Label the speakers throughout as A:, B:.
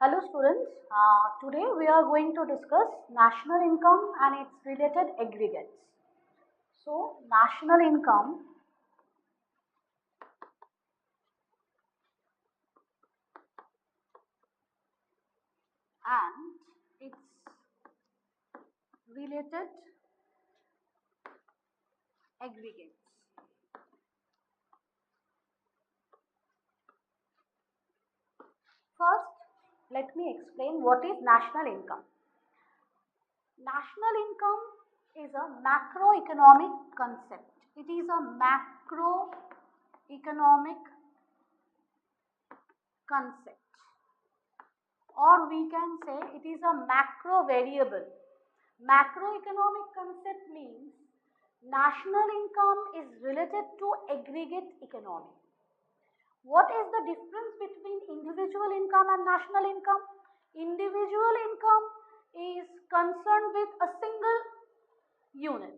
A: Hello students, today we are going to discuss national income and its related aggregates. So, national income and its related aggregates. First, let me explain what is national income. National income is a macroeconomic concept. It is a macroeconomic concept, or we can say it is a macro variable. Macroeconomic concept means national income is related to aggregate economy. What is the difference between individual income and national income? Individual income is concerned with a single unit,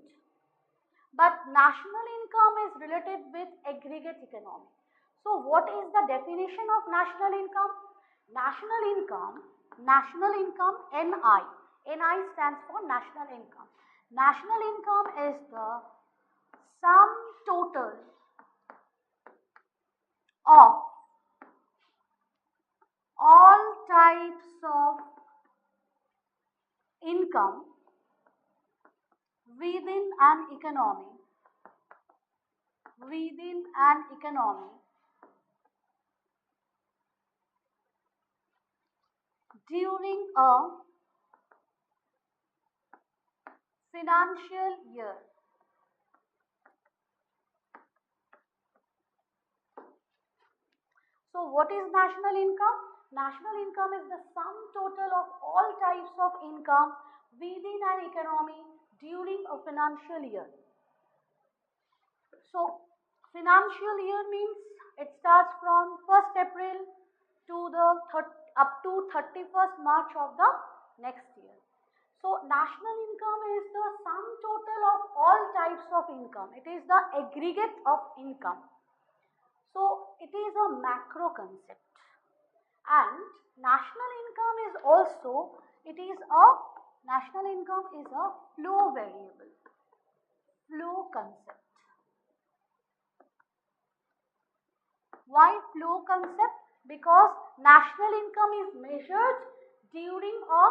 A: but national income is related with aggregate economy. So what is the definition of national income? National income, NI. NI stands for national income. National income is the sum total of all types of income within an economy during a financial year. So what is national income? National income is the sum total of all types of income within an economy during a financial year. So financial year means it starts from 1st April to the up to 31st March of the next year. So national income is the sum total of all types of income. It is the aggregate of income. So it is a macro concept, and national income is also, national income is a flow variable, flow concept. Why flow concept? Because national income is measured during a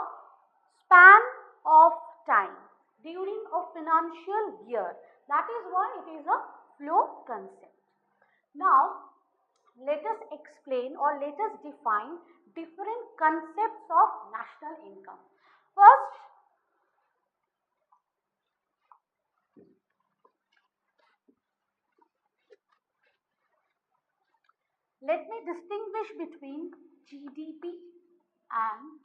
A: span of time, during a financial year. That is why it is a flow concept. Now, let us explain or let us define different concepts of national income. First, let me distinguish between GDP and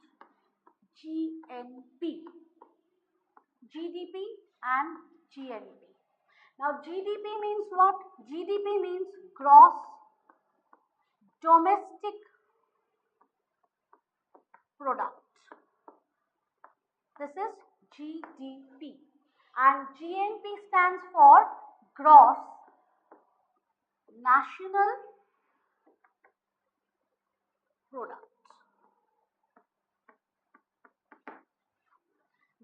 A: GNP. GDP and GNP. Now, GDP means what? GDP means gross domestic product. This is GDP, and GNP stands for gross national product.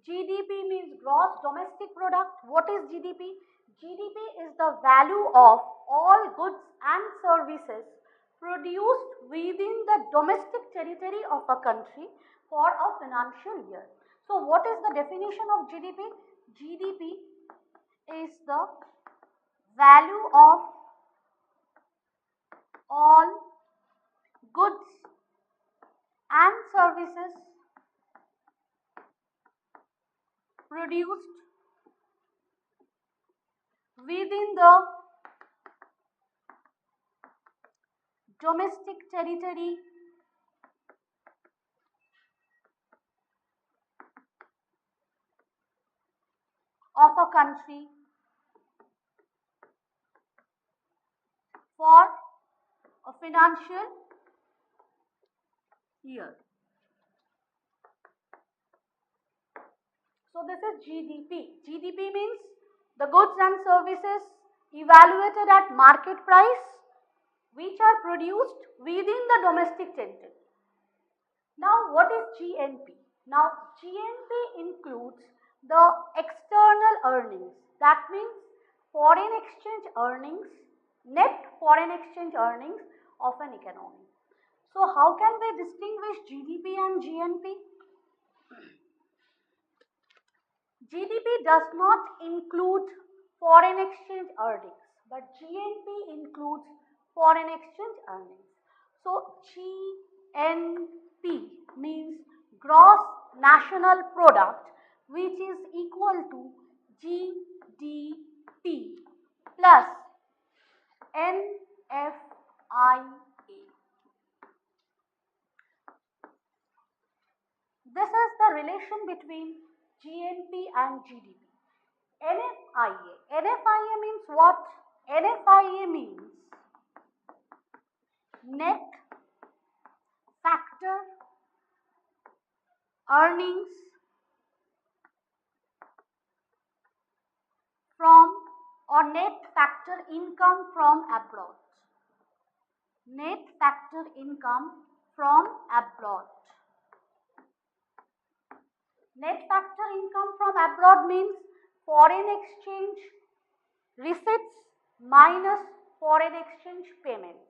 A: GDP means gross domestic product. What is GDP? GDP is the value of all goods and services produced within the domestic territory of a country for a financial year. So what is the definition of GDP? GDP is the value of all goods and services produced within the domestic territory of a country for a financial year. So this is GDP. GDP means the goods and services evaluated at market price which are produced within the domestic territory. Now, what is GNP? Now, GNP includes the external earnings. That means foreign exchange earnings, net foreign exchange earnings of an economy. So, how can we distinguish GDP and GNP? GDP does not include foreign exchange earnings, but GNP includes foreign exchange earnings. So, GNP means gross national product, which is equal to GDP plus NFIA. This is the relation between GNP and GDP. NFIA. NFIA means what? NFIA means net factor earnings from or net factor income from abroad. Net factor income from abroad. Net factor income from abroad means foreign exchange receipts minus foreign exchange payments.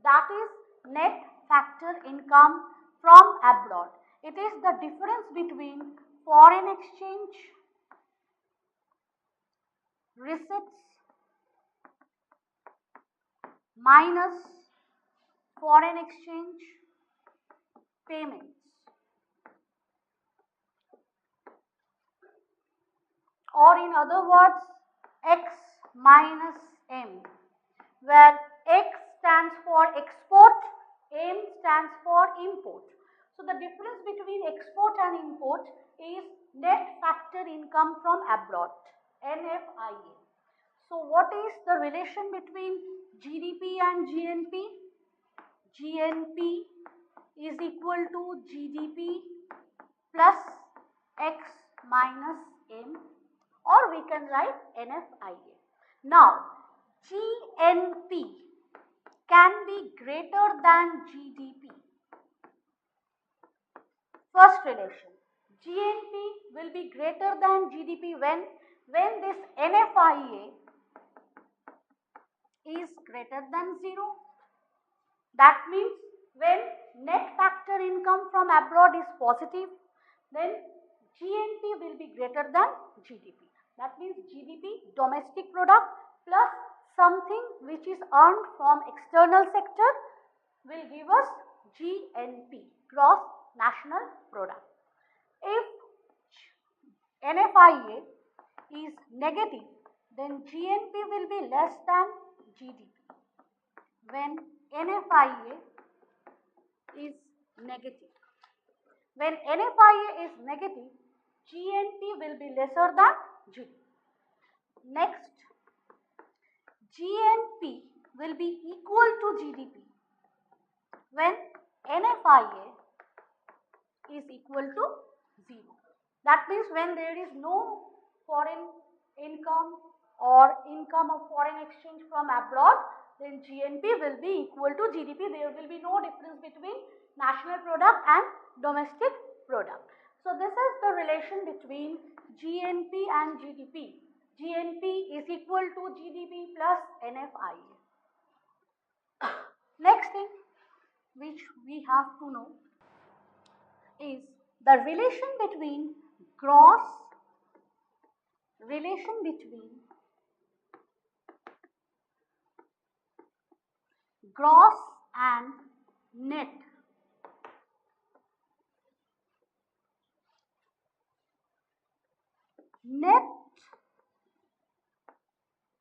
A: That is net factor income from abroad. It is the difference between foreign exchange receipts minus foreign exchange payments. Or in other words, X minus M, where X stands for export, M stands for import. So the difference between export and import is net factor income from abroad, NFIA. So what is the relation between GDP and GNP? GNP is equal to GDP plus X minus M, or we can write NFIA. Now, GNP can be greater than GDP. First relation, GNP will be greater than GDP when this NFIA is greater than 0. That means when net factor income from abroad is positive, then GNP will be greater than GDP. That means GDP, domestic product, plus something which is earned from external sector will give us GNP, gross national product. If NFIA is negative, then GNP will be less than GDP. When NFIA is negative. When NFIA is negative, GNP will be lesser than GDP. Next, GNP will be equal to GDP when NFIA is equal to 0. That means when there is no foreign income or income of foreign exchange from abroad, then GNP will be equal to GDP. There will be no difference between national product and domestic product. So this is the relation between GNP and GDP. GNP is equal to GDP plus NFIA. Next thing which we have to know is the relation between gross and net. Net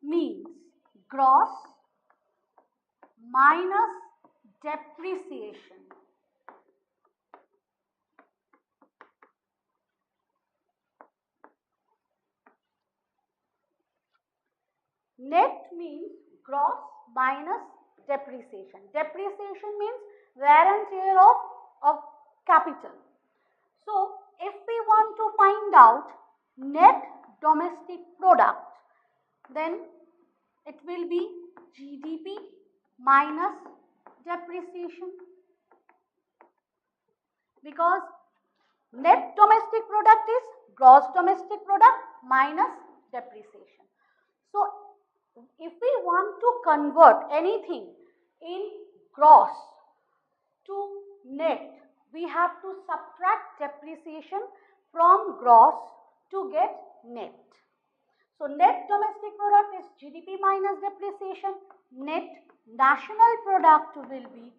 A: means gross minus depreciation. Net means gross minus depreciation. Depreciation means wear and tear of capital. So, if we want to find out net domestic product, then it will be GDP minus depreciation, because net domestic product is gross domestic product minus depreciation. So if we want to convert anything in gross to net, we have to subtract depreciation from gross to get net. So net domestic product is GDP minus depreciation. Net national product will be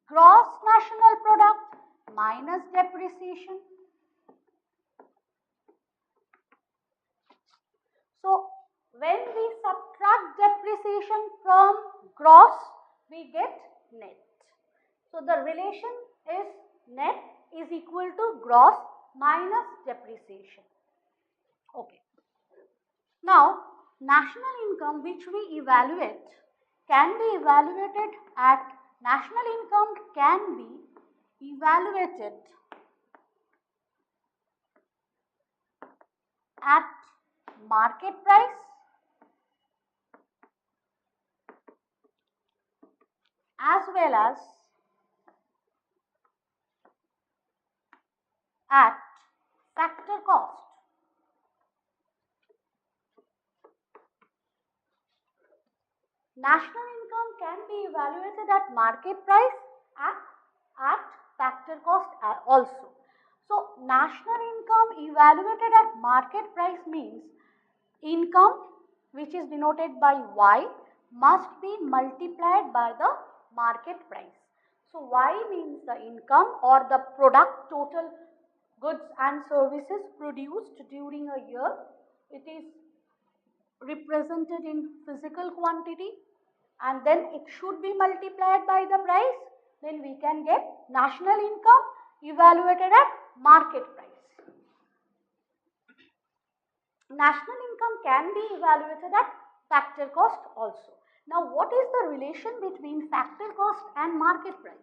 A: gross national product minus depreciation. So when we subtract depreciation from gross, we get net. So the relation is net is equal to gross minus depreciation. Okay. Now, national income which we evaluate can be evaluated at national income can be evaluated at market price as well as at factor cost. National income can be evaluated at market price at factor cost also. So, national income evaluated at market price means income which is denoted by Y must be multiplied by the market price. So, Y means the income or the product total goods and services produced during a year. It is represented in physical quantity and then it should be multiplied by the price, then we can get national income evaluated at market price. National income can be evaluated at factor cost also. Now what is the relation between factor cost and market price?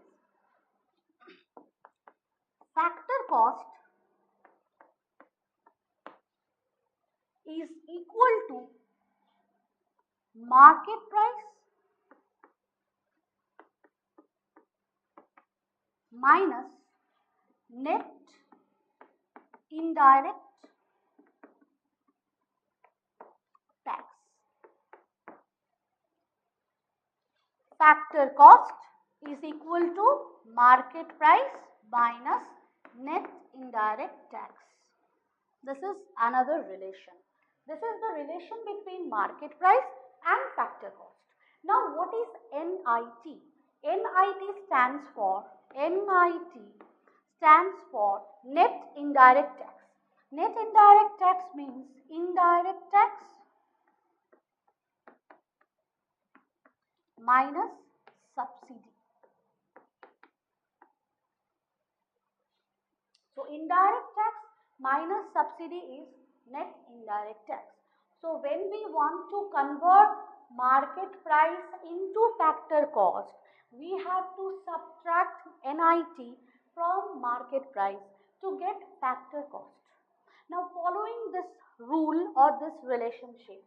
A: Factor cost is equal to market price minus net indirect tax. Factor cost is equal to market price minus net indirect tax. This is another relation. This is the relation between market price and factor cost. Now what is NIT? NIT stands for net indirect tax. Net indirect tax means indirect tax minus subsidy. So indirect tax minus subsidy is net indirect tax. So when we want to convert market price into factor cost, we have to subtract NIT from market price to get factor cost. Now following this rule or this relationship,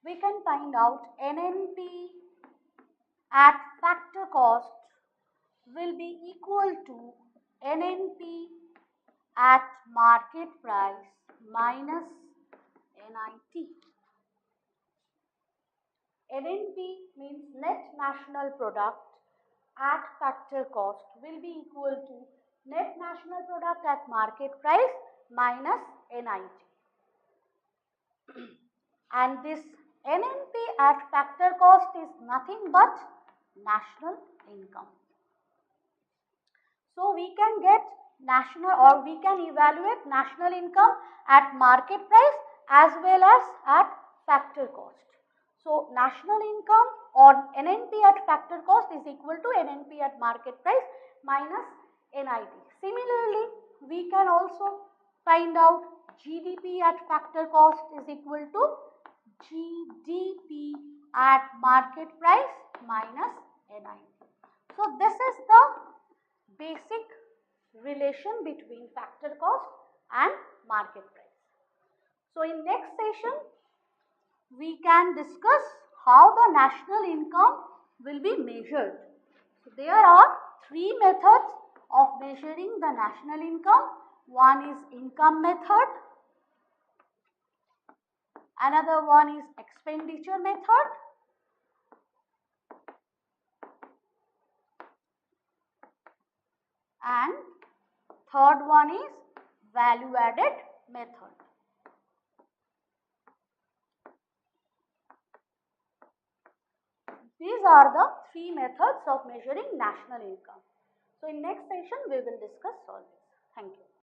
A: we can find out NNP at factor cost will be equal to NNP at market price minus NIT. NNP means net national product at factor cost will be equal to net national product at market price minus NIT. And this NNP at factor cost is nothing but national income. So we can get national or we can evaluate national income at market price as well as at factor cost. So national income or NNP at factor cost is equal to NNP at market price minus NIT. Similarly, we can also find out GDP at factor cost is equal to GDP at market price minus NIT. So this is the basic relation between factor cost and market price. So in next session, we can discuss how the national income will be measured. So there are three methods of measuring the national income. One is income method, another one is expenditure method, and third one is value added method. These are the three methods of measuring national income. So in next session we will discuss all this. Thank you.